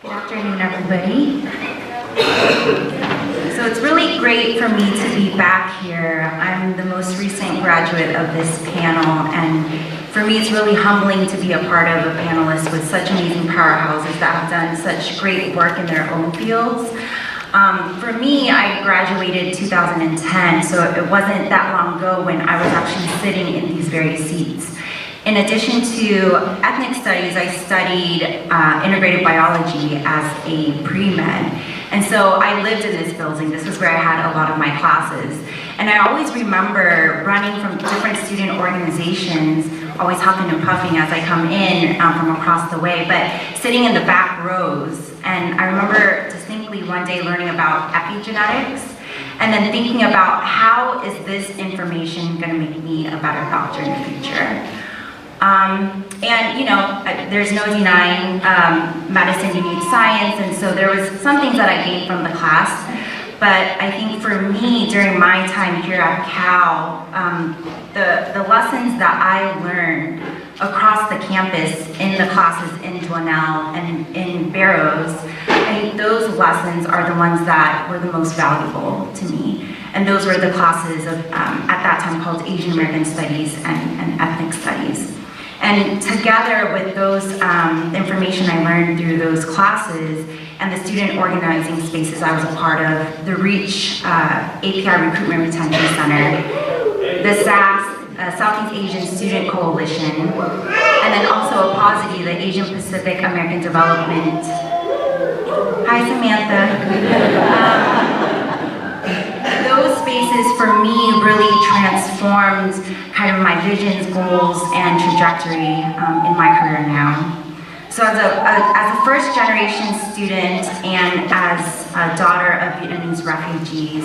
Good afternoon, everybody. So it's really great for me to be back here. I'm the most recent graduate of this panel, and for me it's really humbling to be a part of a panelist with such amazing powerhouses that have done such great work in their own fields. For me, I graduated 2010, so it wasn't that long ago when I was actually sitting in these very seats. In addition to ethnic studies, I studied integrative biology as a pre-med. And so I lived in this building. This was where I had a lot of my classes. And I always remember running from different student organizations, always huffing and puffing as I come in from across the way, but sitting in the back rows. And I remember distinctly one day learning about epigenetics, and then thinking about how is this information going to make me a better doctor in the future. And you know, there's no denying medicine, you need science, and so there was some things that I gained from the class. But I think for me, during my time here at Cal, the lessons that I learned across the campus in the classes in Dwinell and in Barrows, I think those lessons are the ones that were the most valuable to me. And those were the classes of, at that time called Asian American Studies and Ethnic Studies. And together with those information I learned through those classes and the student organizing spaces I was a part of, the REACH API Recruitment Retention Center, the SAS, Southeast Asian Student Coalition, and then also AAADS, the Asian Pacific American Development. Hi, Samantha. Those spaces for me really transformed kind of my visions, goals, and trajectory in my career now. So as a first generation student and as a daughter of Vietnamese refugees,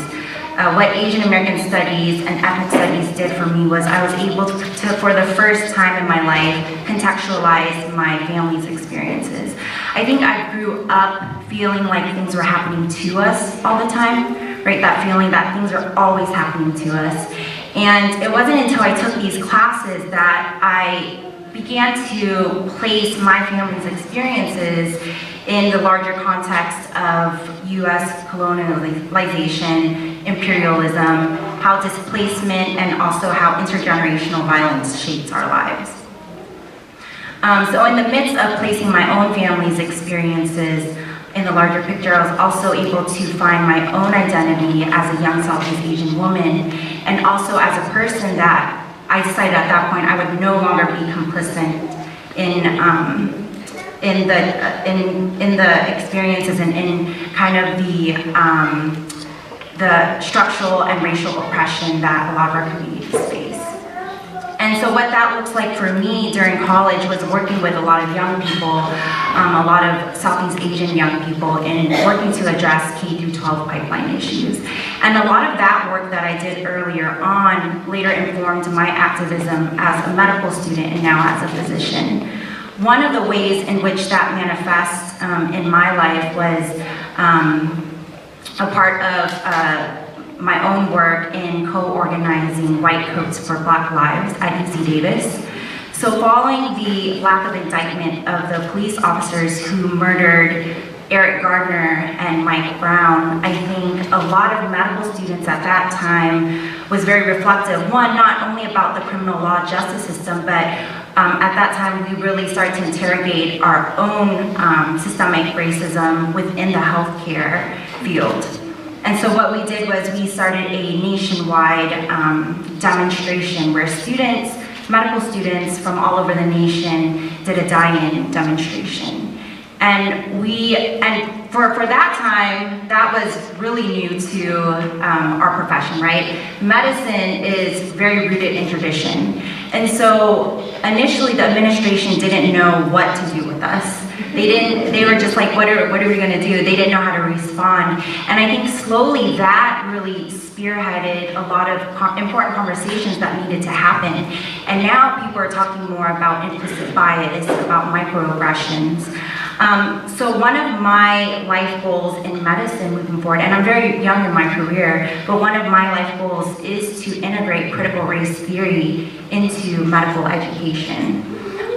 what Asian American Studies and Ethnic Studies did for me was I was able to, for the first time in my life, contextualize my family's experiences. I think I grew up feeling like things were happening to us all the time, right? That feeling that things are always happening to us. And it wasn't until I took these classes that I began to place my family's experiences in the larger context of US colonialization, imperialism, how displacement, and also how intergenerational violence shapes our lives. So in the midst of placing my own family's experiences in the larger picture, I was also able to find my own identity as a young Southeast Asian woman, and also as a person that I decided at that point I would no longer be complicit in the experiences and in kind of the structural and racial oppression that a lot of our communities face. And so what that looks like for me during college was working with a lot of young people, a lot of Southeast Asian young people, in working to address K-12 pipeline issues. And a lot of that work that I did earlier on later informed my activism as a medical student and now as a physician. One of the ways in which that manifests in my life was a part of my own work in co-organizing White Coats for Black Lives at UC Davis. So following the lack of indictment of the police officers who murdered Eric Gardner and Mike Brown, I think a lot of medical students at that time was very reflective. One, not only about the criminal law justice system, but at that time we really started to interrogate our own systemic racism within the healthcare field. And so what we did was we started a nationwide demonstration where students, medical students from all over the nation did a die-in demonstration. And for that time, that was really new to our profession, right? Medicine is very rooted in tradition. And so initially the administration didn't know what to do with us. They were just like, what are we gonna do? They didn't know how to respond. And I think slowly that really spearheaded a lot of important conversations that needed to happen. And now people are talking more about implicit bias, about microaggressions. So one of my life goals in medicine moving forward, and I'm very young in my career, but one of my life goals is to integrate critical race theory into medical education.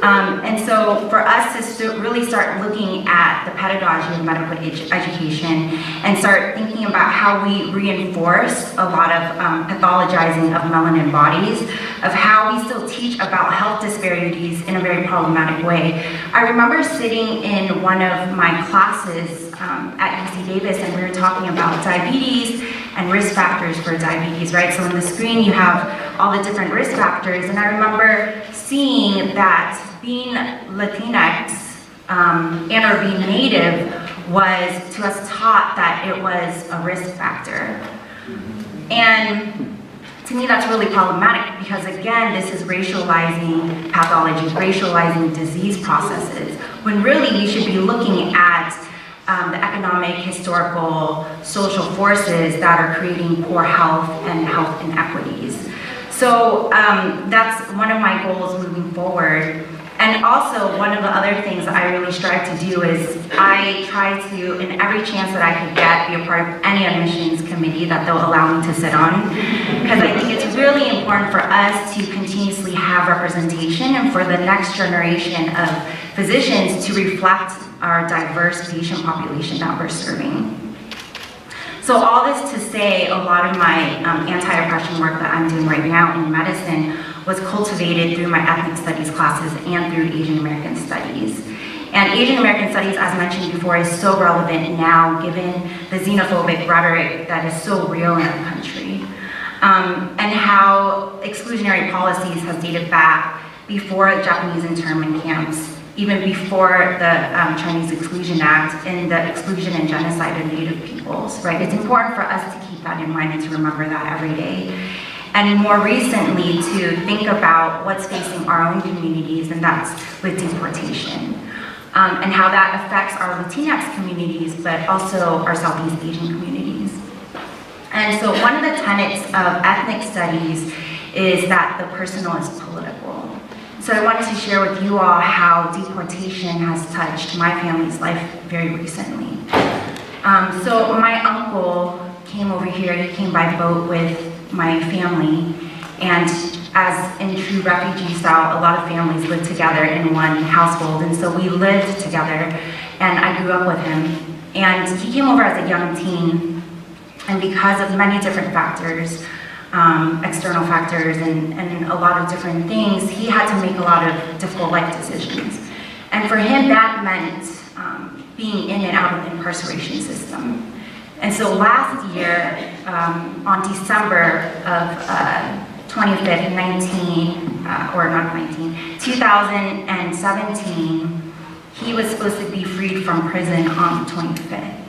And so for us to really start looking at the pedagogy of medical education and start thinking about how we reinforce a lot of pathologizing of melanin bodies, of how we still teach about health disparities in a very problematic way. I remember sitting in one of my classes at UC Davis, and we were talking about diabetes and risk factors for diabetes, right? So on the screen you have all the different risk factors, and I remember seeing that being Latinx and or being Native was to us taught that it was a risk factor. And to me that's really problematic because again, this is racializing pathologies, racializing disease processes, when really we should be looking at the economic, historical, social forces that are creating poor health and health inequities. So that's one of my goals moving forward. And also, one of the other things I really strive to do is I try to, in every chance that I could get, be a part of any admissions committee that they'll allow me to sit on. Because I think it's really important for us to continuously have representation and for the next generation of physicians to reflect our diverse patient population that we're serving. So all this to say, a lot of my anti-oppression work that I'm doing right now in medicine was cultivated through my ethnic studies classes and through Asian American studies. And Asian American studies, as mentioned before, is so relevant now given the xenophobic rhetoric that is so real in our country. And how exclusionary policies have dated back before Japanese internment camps, even before the Chinese Exclusion Act and the exclusion and genocide of Native peoples, right? It's important for us to keep that in mind and to remember that every day. And more recently, to think about what's facing our own communities, and that's with deportation, and how that affects our Latinx communities, but also our Southeast Asian communities. And so one of the tenets of ethnic studies is that the personal is political. So I wanted to share with you all how deportation has touched my family's life very recently. So my uncle came over here, he came by boat with my family, and as in true refugee style, a lot of families live together in one household, and so we lived together, and I grew up with him. And he came over as a young teen, and because of many different factors, external factors and a lot of different things, he had to make a lot of difficult life decisions. And for him, that meant being in and out of the incarceration system. And so last year, on December of 25th, 2017, he was supposed to be freed from prison on the 25th.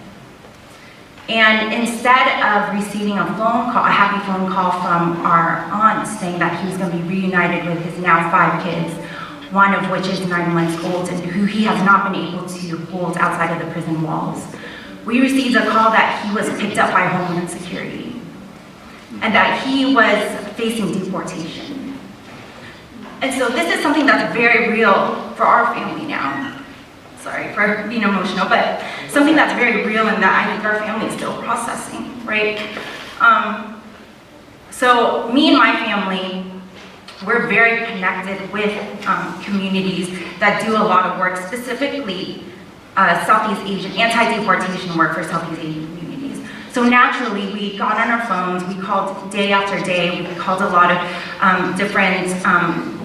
And instead of receiving a phone call, a happy phone call from our aunt saying that he was going to be reunited with his now 5 kids, one of which is 9 months old and who he has not been able to hold outside of the prison walls, we received a call that he was picked up by Homeland Security and that he was facing deportation. And so this is something that's very real for our family now. Sorry for being emotional, but something that's very real and that I think our family is still processing, right? So me and my family, we're very connected with communities that do a lot of work, specifically Southeast Asian, anti-deportation work for Southeast Asian communities. So naturally, we got on our phones, we called day after day, we called a lot of different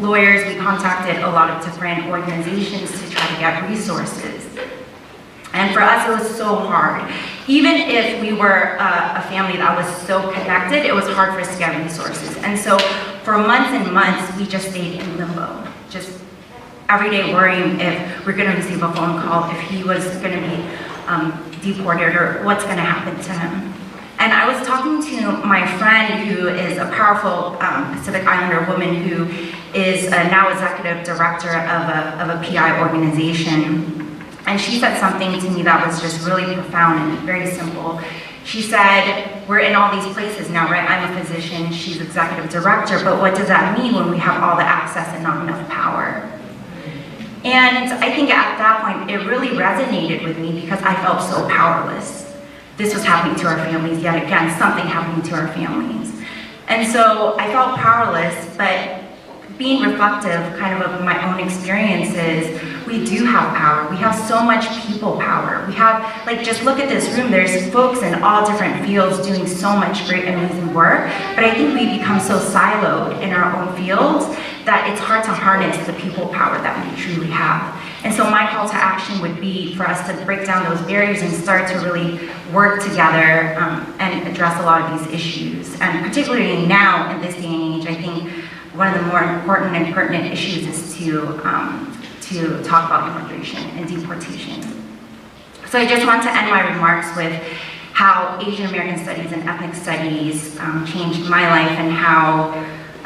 lawyers, we contacted a lot of different organizations to try to get resources. And for us, it was so hard. Even if we were a family that was so connected, it was hard for us to get resources. And so for months and months, we just stayed in limbo, just every day worrying if we're going to receive a phone call, if he was going to be deported or what's going to happen to him. And I was talking to my friend who is a powerful Pacific Islander woman who is now executive director of a PI organization. And she said something to me that was just really profound and very simple. She said, we're in all these places now, right? I'm a physician, she's executive director, but what does that mean when we have all the access and not enough power? And I think at that point, it really resonated with me because I felt so powerless. This was happening to our families, yet again, something happening to our families. And so I felt powerless, but being reflective kind of my own experiences, we do have power. We have so much people power. We have, like, just look at this room. There's folks in all different fields doing so much great and amazing work, but I think we become so siloed in our own fields that it's hard to harness the people power that we truly have. And so my call to action would be for us to break down those barriers and start to really work together and address a lot of these issues. And particularly now in this day and age, I think one of the more important and pertinent issues is to talk about immigration and deportation. So I just want to end my remarks with how Asian American studies and ethnic studies changed my life and how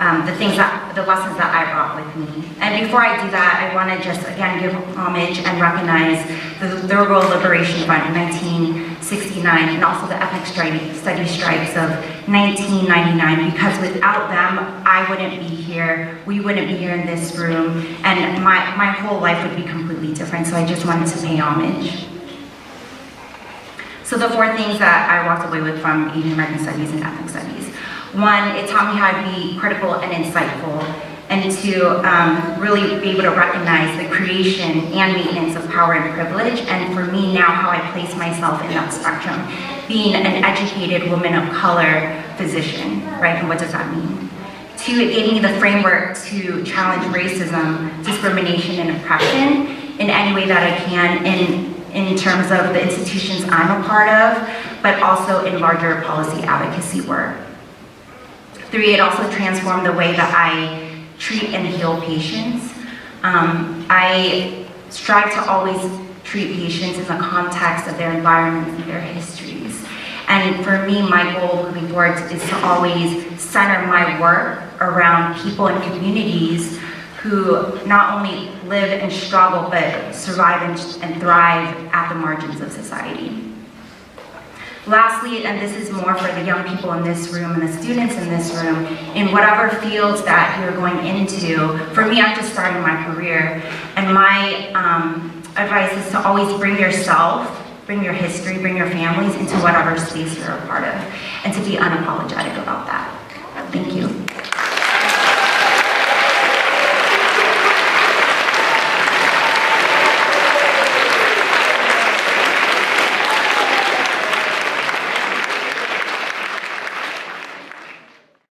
the lessons that I brought with me. And before I do that, I want to just again give homage and recognize the Third World Liberation Front in 1969 and also the ethnic study strikes of 1999, because without them, I wouldn't be here, we wouldn't be here in this room, and my whole life would be completely different, so I just wanted to pay homage. So the 4 things that I walked away with from Asian American Studies and Ethnic Studies. 1, it taught me how to be critical and insightful, and to really be able to recognize the creation and maintenance of power and privilege, and for me now how I place myself in that spectrum, being an educated woman of color physician, right, and what does that mean? 2, it gave me the framework to challenge racism, discrimination, and oppression in any way that I can in terms of the institutions I'm a part of, but also in larger policy advocacy work. 3, it also transformed the way that I treat and heal patients. I strive to always treat patients in the context of their environments and their histories. And for me, my goal moving forward is to always center my work around people and communities who not only live and struggle, but survive and thrive at the margins of society. Lastly, and this is more for the young people in this room and the students in this room, in whatever fields that you're going into, for me, I'm just starting my career, and my advice is to always bring yourself, bring your history, bring your families into whatever space you're a part of, and to be unapologetic about that. Thank you.